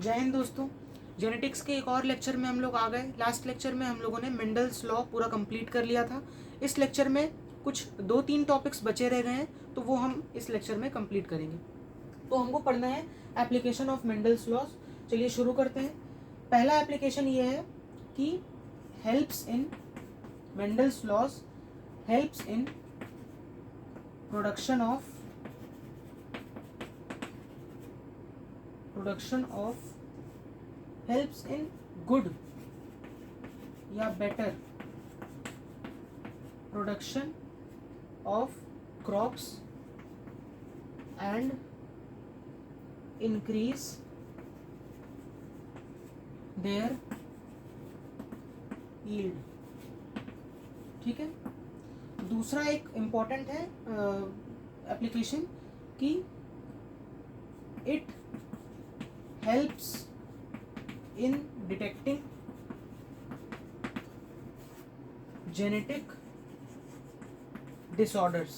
जय हिंद दोस्तों। जेनेटिक्स के एक और लेक्चर में हम लोग आ गए। लास्ट लेक्चर में हम लोगों ने मेंडल्स लॉ पूरा कंप्लीट कर लिया था। इस लेक्चर में कुछ 2-3 टॉपिक्स बचे रह गए हैं, तो वो हम इस लेक्चर में कंप्लीट करेंगे। तो हमको पढ़ना है एप्लीकेशन ऑफ मेंडल्स लॉज। चलिए शुरू करते हैं। पहला एप्लीकेशन ये है कि helps in Mendel's laws helps in production of helps in good या better production of crops and increase their yield. ठीक है। दूसरा एक इम्पॉर्टेंट है एप्लीकेशन कि it helps in detecting genetic disorders।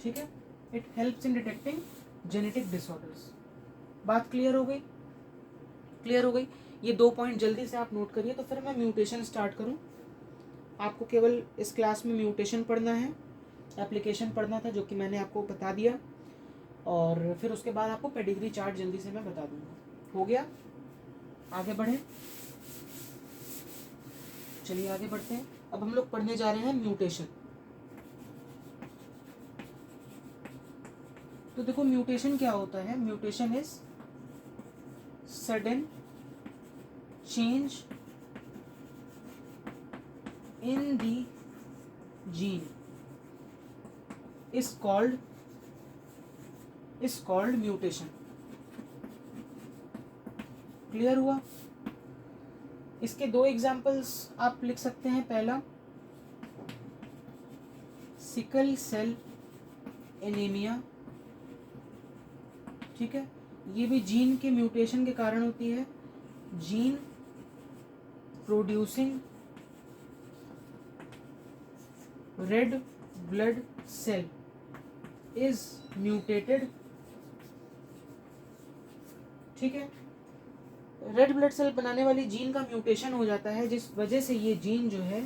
ठीक है, it helps in detecting genetic disorders। बात क्लियर हो गई? क्लियर हो गई। ये 2 पॉइंट जल्दी से आप नोट करिए, तो फिर मैं म्यूटेशन स्टार्ट करूं। आपको केवल इस क्लास में म्यूटेशन पढ़ना है, एप्लीकेशन पढ़ना था जो कि मैंने आपको बता दिया, और फिर उसके बाद आपको पेडिग्री चार्ट जल्दी से मैं बता दूंगा। हो गया? आगे बढ़े। चलिए आगे बढ़ते हैं। अब हम लोग पढ़ने जा रहे हैं म्यूटेशन। तो देखो म्यूटेशन क्या होता है। Mutation is sudden change in the gene is called mutation. Clear हुआ? इसके 2 एग्जाम्पल्स आप लिख सकते हैं। पहला सिकल सेल एनीमिया। ठीक है, ये भी जीन के म्यूटेशन के कारण होती है। Gene producing red blood cell is mutated. ठीक है, रेड ब्लड सेल बनाने वाली जीन का म्यूटेशन हो जाता है, जिस वजह से ये जीन जो है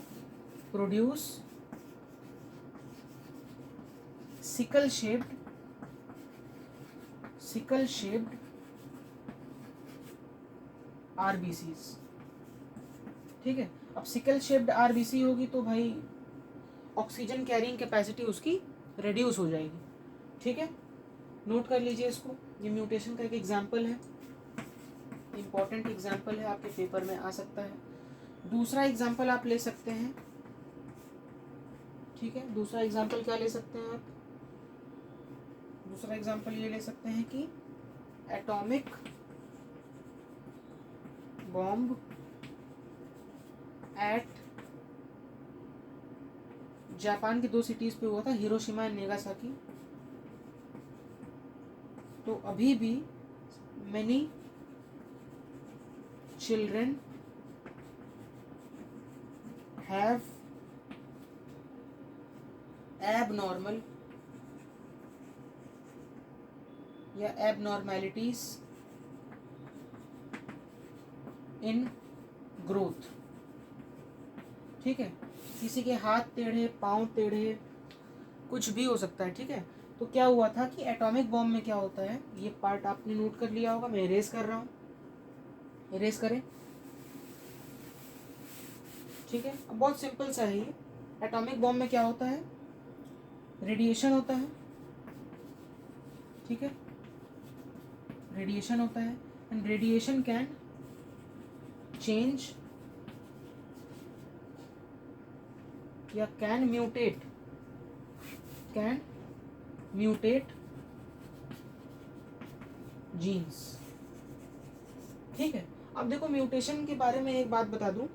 प्रोड्यूस सिकल शेप्ड आरबीसीज। ठीक है, अब सिकल शेप्ड आरबीसी होगी तो भाई ऑक्सीजन कैरिंग कैपेसिटी उसकी रिड्यूस हो जाएगी। ठीक है, नोट कर लीजिए इसको। ये म्यूटेशन का एक एग्जाम्पल है, इम्पॉर्टेंट एग्जाम्पल है, आपके पेपर में आ सकता है। दूसरा एग्जाम्पल आप ले सकते हैं। ठीक है, दूसरा एग्जाम्पल क्या ले सकते हैं आप? दूसरा एग्जाम्पल ये ले सकते हैं कि एटॉमिक बॉम्ब एट जापान की 2 सिटीज पे हुआ था, हिरोशिमा एंड नागासाकी। तो अभी भी many children have abnormal या abnormalities in growth। ठीक है, किसी के हाथ टेढ़े, पाँव टेढ़े, कुछ भी हो सकता है। ठीक है, तो क्या हुआ था कि एटॉमिक बॉम्ब में क्या होता है, ये पार्ट आपने नोट कर लिया होगा, मैं इरेज कर रहा हूँ, इरेज करें। ठीक है, अब बहुत सिंपल सा है ये। एटॉमिक बॉम्ब में क्या होता है, रेडिएशन होता है। ठीक है, रेडिएशन होता है, एंड रेडिएशन कैन चेंज या कैन म्यूटेट जीन्स। ठीक है, अब देखो म्यूटेशन के बारे में एक बात बता दूं।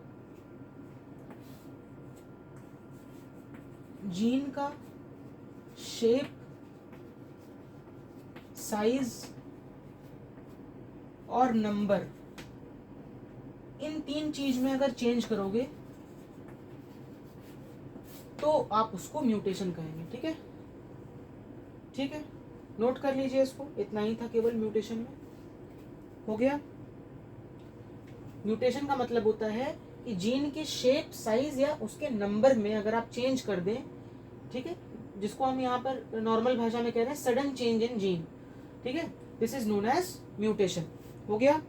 जीन का शेप, साइज और नंबर, इन 3 चीज में अगर चेंज करोगे तो आप उसको म्यूटेशन कहेंगे। ठीक है, ठीक है। नोट कर लीजिए इसको, इतना ही था केवल म्यूटेशन में। हो गया। म्यूटेशन का मतलब होता है कि जीन के शेप, साइज या उसके नंबर में अगर आप चेंज कर दें, ठीक है, जिसको हम यहाँ पर नॉर्मल भाषा में कह रहे हैं सडन चेंज इन जीन, ठीक है, this is known as mutation. हो गया।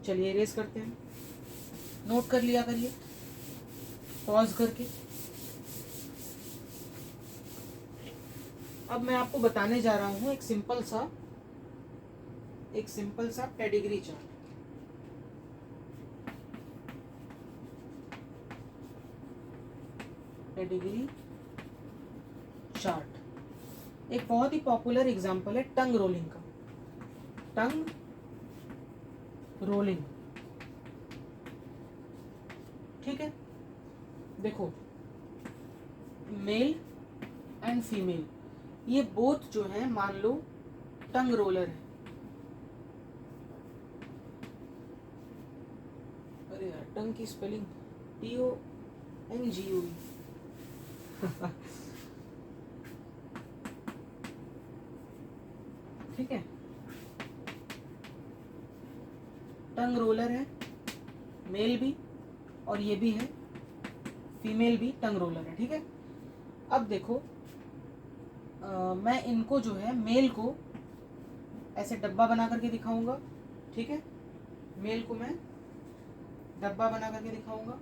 चलिए इरेज करते हैं, नोट कर लिया करिए पॉज करके। अब मैं आपको बताने जा रहा हूं एक सिंपल सा पेडिग्री चार्ट। पेडिग्री चार्ट एक बहुत ही पॉपुलर एग्जांपल है टंग रोलिंग का। टंग रोलिंग, ठीक है। देखो, मेल एंड फीमेल ये बोथ जो है मान लो टंग रोलर है। अरे यार, टंग की स्पेलिंग TONGUE ठीक है, टंग रोलर है, मेल भी और ये भी है फीमेल भी टंग रोलर है, ठीक है। अब देखो, मैं इनको जो है मेल को ऐसे डब्बा बना करके दिखाऊंगा, ठीक है। मेल को मैं डब्बा बना करके दिखाऊंगा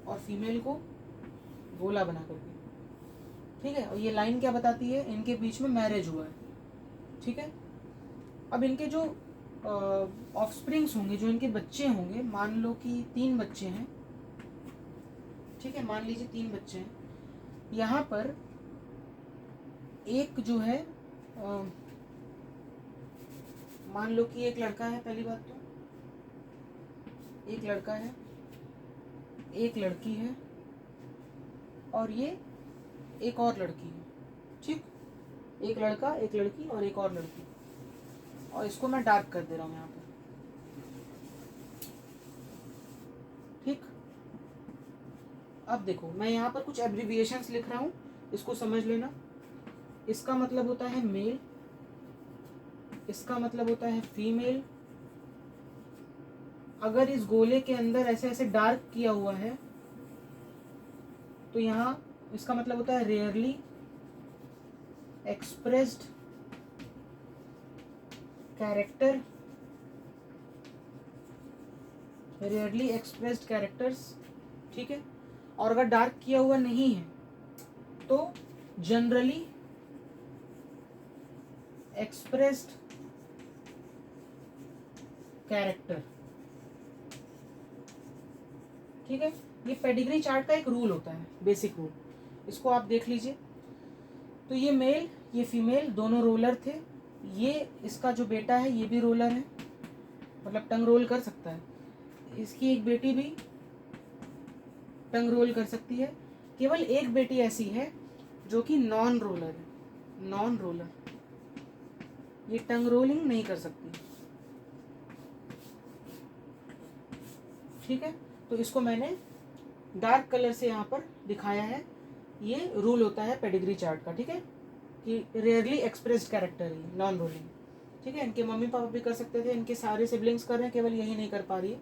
और फीमेल को गोला बना करके, ठीक है। और ये लाइन क्या बताती है, इनके बीच में मैरिज हुआ है, ठीक है। अब इनके जो ऑफस्प्रिंग्स होंगे, जो इनके बच्चे होंगे, मान लो कि 3 बच्चे हैं, ठीक है, मान लीजिए 3 बच्चे हैं। यहाँ पर एक जो है मान लो कि एक लड़का है, पहली बात तो एक लड़का है, एक लड़की है और ये एक और लड़की है, ठीक। एक लड़का, एक लड़की और एक और लड़की, और इसको मैं डार्क कर दे रहा हूँ यहाँ पर, ठीक। अब देखो, मैं यहाँ पर कुछ एब्रिविएशंस लिख रहा हूँ, इसको समझ लेना। इसका मतलब होता है मेल, इसका मतलब होता है फीमेल। अगर इस गोले के अंदर ऐसे ऐसे डार्क किया हुआ है तो यहाँ इसका मतलब होता है rarely expressed character, rarely expressed characters, ठीक है। और अगर डार्क किया हुआ नहीं है तो जनरली एक्सप्रेस्ड कैरेक्टर, ठीक है। ये पेडिग्री चार्ट का एक रूल होता है, बेसिक रूल, इसको आप देख लीजिए। तो ये मेल, ये फीमेल दोनों रोलर थे। ये इसका जो बेटा है ये भी रोलर है, मतलब टंग रोल कर सकता है। इसकी एक बेटी भी टंग रोल कर सकती है। केवल एक बेटी ऐसी है जो कि नॉन रोलर है, नॉन रोलर, ये टंग रोलिंग नहीं कर सकती, ठीक है। तो इसको मैंने डार्क कलर से यहाँ पर दिखाया है। ये रूल होता है पेडिग्री चार्ट का, ठीक है, कि रेयरली एक्सप्रेस्ड कैरेक्टर है, नॉन रोलिंग, ठीक है। इनके मम्मी पापा भी कर सकते थे, इनके सारे सिबलिंग्स कर रहे हैं, केवल यही नहीं कर पा रही है,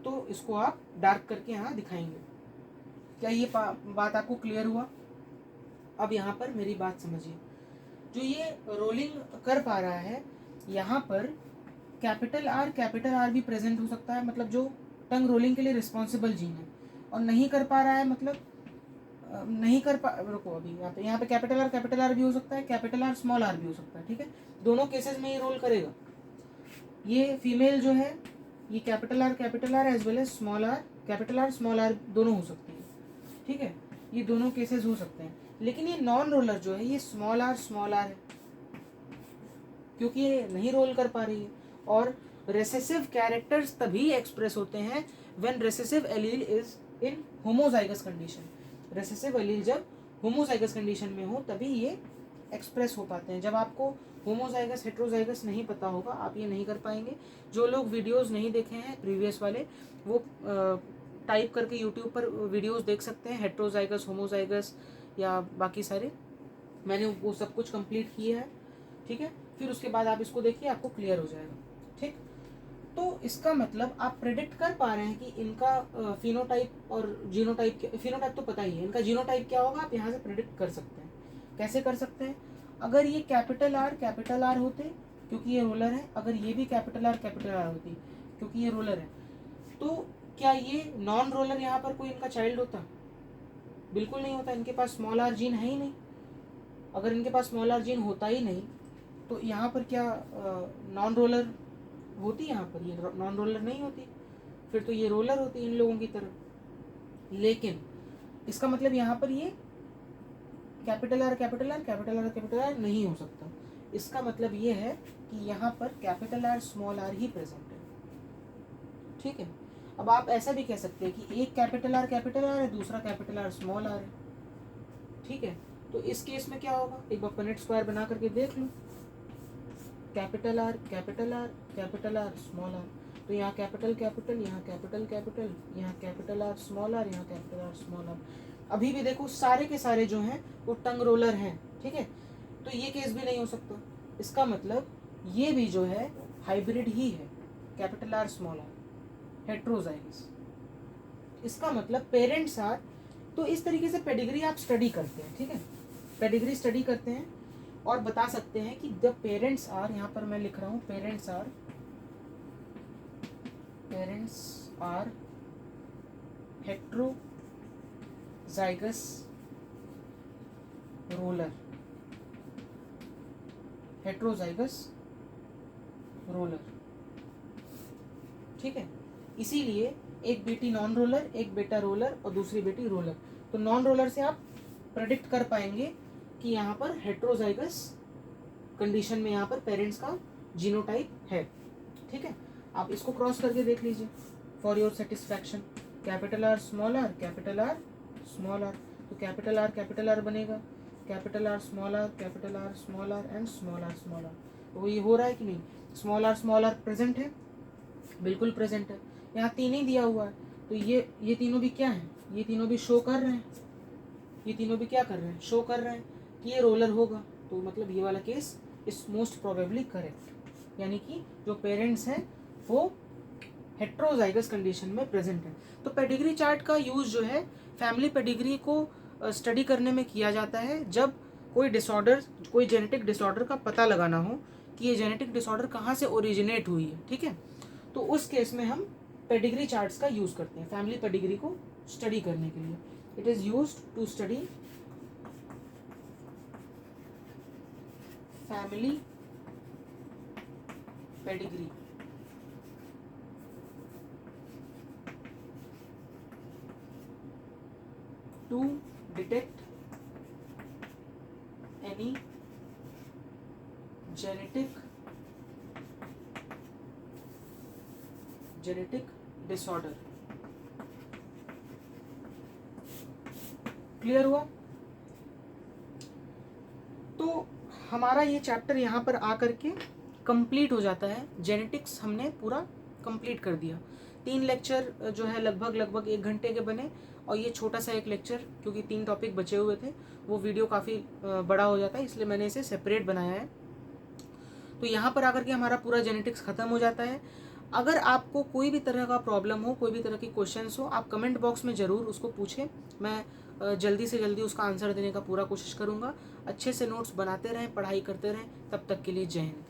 तो इसको आप डार्क करके यहाँ दिखाएंगे। क्या ये बात आपको क्लियर हुआ? अब यहाँ पर मेरी बात समझिए, जो ये रोलिंग कर पा रहा है, यहाँ पर कैपिटल आर भी प्रेजेंट हो सकता है, मतलब जो टंग रोलिंग के लिए रिस्पॉन्सिबल जीन है, और नहीं कर पा रहा है मतलब नहीं कर पा, रुको अभी यहाँ पे कैपिटल आर भी हो सकता है, कैपिटल आर स्मॉल आर भी हो सकता है, ठीक है। दोनों केसेस में ये रोल करेगा। ये फीमेल जो है ये capital R as well as small R, capital R small R दोनों हो सकती है, ठीक है। ये दोनों केसेस हो सकते हैं। लेकिन ये नॉन रोलर जो है ये स्मॉल आर है, क्योंकि ये नहीं रोल कर पा रही है। और रेसेसिव कैरेक्टर्स तभी एक्सप्रेस होते हैं when recessive allele is in homozygous condition. Recessive allele जब होमोजाइगस कंडीशन में हो तभी ये एक्सप्रेस हो पाते हैं। जब आपको होमोजाइगस हेट्रोजाइगस नहीं पता होगा आप ये नहीं कर पाएंगे। जो लोग वीडियोस नहीं देखे हैं प्रीवियस वाले, वो टाइप करके यूट्यूब पर वीडियोस देख सकते हैं, हेट्रोजाइगस, होमोजाइगस या बाकी सारे, मैंने वो सब कुछ कंप्लीट किया है। ठीक है, फिर उसके बाद आप इसको देखिए, आपको क्लियर हो जाएगा। ठीक, तो इसका मतलब आप प्रेडिक्ट कर पा रहे हैं कि इनका फिनोटाइप और जीनोटाइप, फिनोटाइप तो पता ही है, इनका जीनोटाइप क्या होगा आप यहाँ से प्रेडिक्ट कर सकते हैं। कैसे कर सकते हैं? अगर ये कैपिटल आर होते क्योंकि ये रोलर है, अगर ये भी कैपिटल आर होती क्योंकि ये रोलर है, तो क्या ये नॉन रोलर यहाँ पर कोई इनका चाइल्ड होता? बिल्कुल नहीं होता, इनके पास स्मॉल आर जीन है ही नहीं। अगर इनके पास स्मॉल आर जीन होता ही नहीं तो यहाँ पर क्या नॉन रोलर होती? यहाँ पर ये नॉन रोलर नहीं होती, फिर तो ये रोलर होती इन लोगों की तरह। लेकिन इसका मतलब यहाँ पर ये कैपिटल आर नहीं हो सकता। इसका मतलब ये है कि यहाँ पर कैपिटल आर स्मॉल आर ही प्रेजेंट है। ठीक है, अब आप ऐसा भी कह सकते हैं कि एक कैपिटल आर है, दूसरा कैपिटल आर स्मॉल आर है। ठीक है, तो इस केस में क्या होगा, एक बार पनेट स्क्वायर बना करके देख लो। कैपिटल आर स्मॉल आर, तो यहाँ कैपिटल, यहाँ कैपिटल, यहाँ कैपिटल आर स्मॉल आर, यहाँ कैपिटल आर स्मॉल आर। अभी भी देखो सारे के सारे जो हैं वो टंग रोलर हैं। ठीक है, तो ये केस भी नहीं हो सकता। इसका मतलब ये भी जो है हाइब्रिड ही है, capital R small R, heterozygous. इसका मतलब पेरेंट्स आर, तो इस तरीके से पेडिग्री आप स्टडी करते हैं। ठीक है, पेडिग्री स्टडी करते हैं और बता सकते हैं कि द पेरेंट्स आर, यहाँ पर मैं लिख रहा हूँ पेरेंट्स आर हेट्रोजाइगस रोलर, ठीक है, इसीलिए एक बेटी नॉन रोलर, एक बेटा रोलर और दूसरी बेटी रोलर। तो नॉन रोलर से आप प्रेडिक्ट कर पाएंगे कि यहाँ पर हेट्रोजाइगस कंडीशन में यहाँ पर पेरेंट्स का जीनोटाइप है। ठीक है, आप इसको क्रॉस करके देख लीजिए for your satisfaction. Capital R small R, capital R small R, तो कैपिटल आर बनेगा, capital R small R, capital R small R and small R small R. तो ये हो रहा है कि नहीं? स्मॉल आर प्रेजेंट है, बिल्कुल प्रेजेंट है। यहाँ तीन ही दिया हुआ है, तो ये तीनों भी क्या है? ये तीनों भी शो कर रहे हैं, ये तीनों भी क्या कर रहे हैं? शो कर रहे हैं कि ये रोलर होगा। तो मतलब ये वाला case is most probably correct, यानी कि जो पेरेंट्स हैं वो हेट्रोजाइगस कंडीशन में प्रेजेंट है। तो पेडिग्री चार्ट का यूज जो है फैमिली पेडिग्री को स्टडी करने में किया जाता है जब कोई डिसऑर्डर, कोई जेनेटिक डिसऑर्डर का पता लगाना हो कि ये जेनेटिक डिसऑर्डर कहाँ से ओरिजिनेट हुई है। ठीक है, तो उस केस में हम पेडिग्री चार्ट्स का यूज करते हैं फैमिली पेडिग्री को स्टडी करने के लिए। It is used to study family pedigree. To detect any genetic disorder। Clear हुआ? तो हमारा ये चैप्टर यहाँ पर आकर के कंप्लीट हो जाता है। जेनेटिक्स हमने पूरा कंप्लीट कर दिया। 3 लेक्चर जो है लगभग 1 घंटे के बने, और ये छोटा सा एक लेक्चर, क्योंकि 3 टॉपिक बचे हुए थे, वो वीडियो काफ़ी बड़ा हो जाता है, इसलिए मैंने इसे सेपरेट बनाया है। तो यहाँ पर आकर के हमारा पूरा जेनेटिक्स ख़त्म हो जाता है। अगर आपको कोई भी तरह का प्रॉब्लम हो, कोई भी तरह की क्वेश्चंस हो, आप कमेंट बॉक्स में ज़रूर उसको पूछें। मैं जल्दी से जल्दी उसका आंसर देने का पूरा कोशिश करूँगा। अच्छे से नोट्स बनाते रहें, पढ़ाई करते रहें। तब तक के लिए जय हिंद।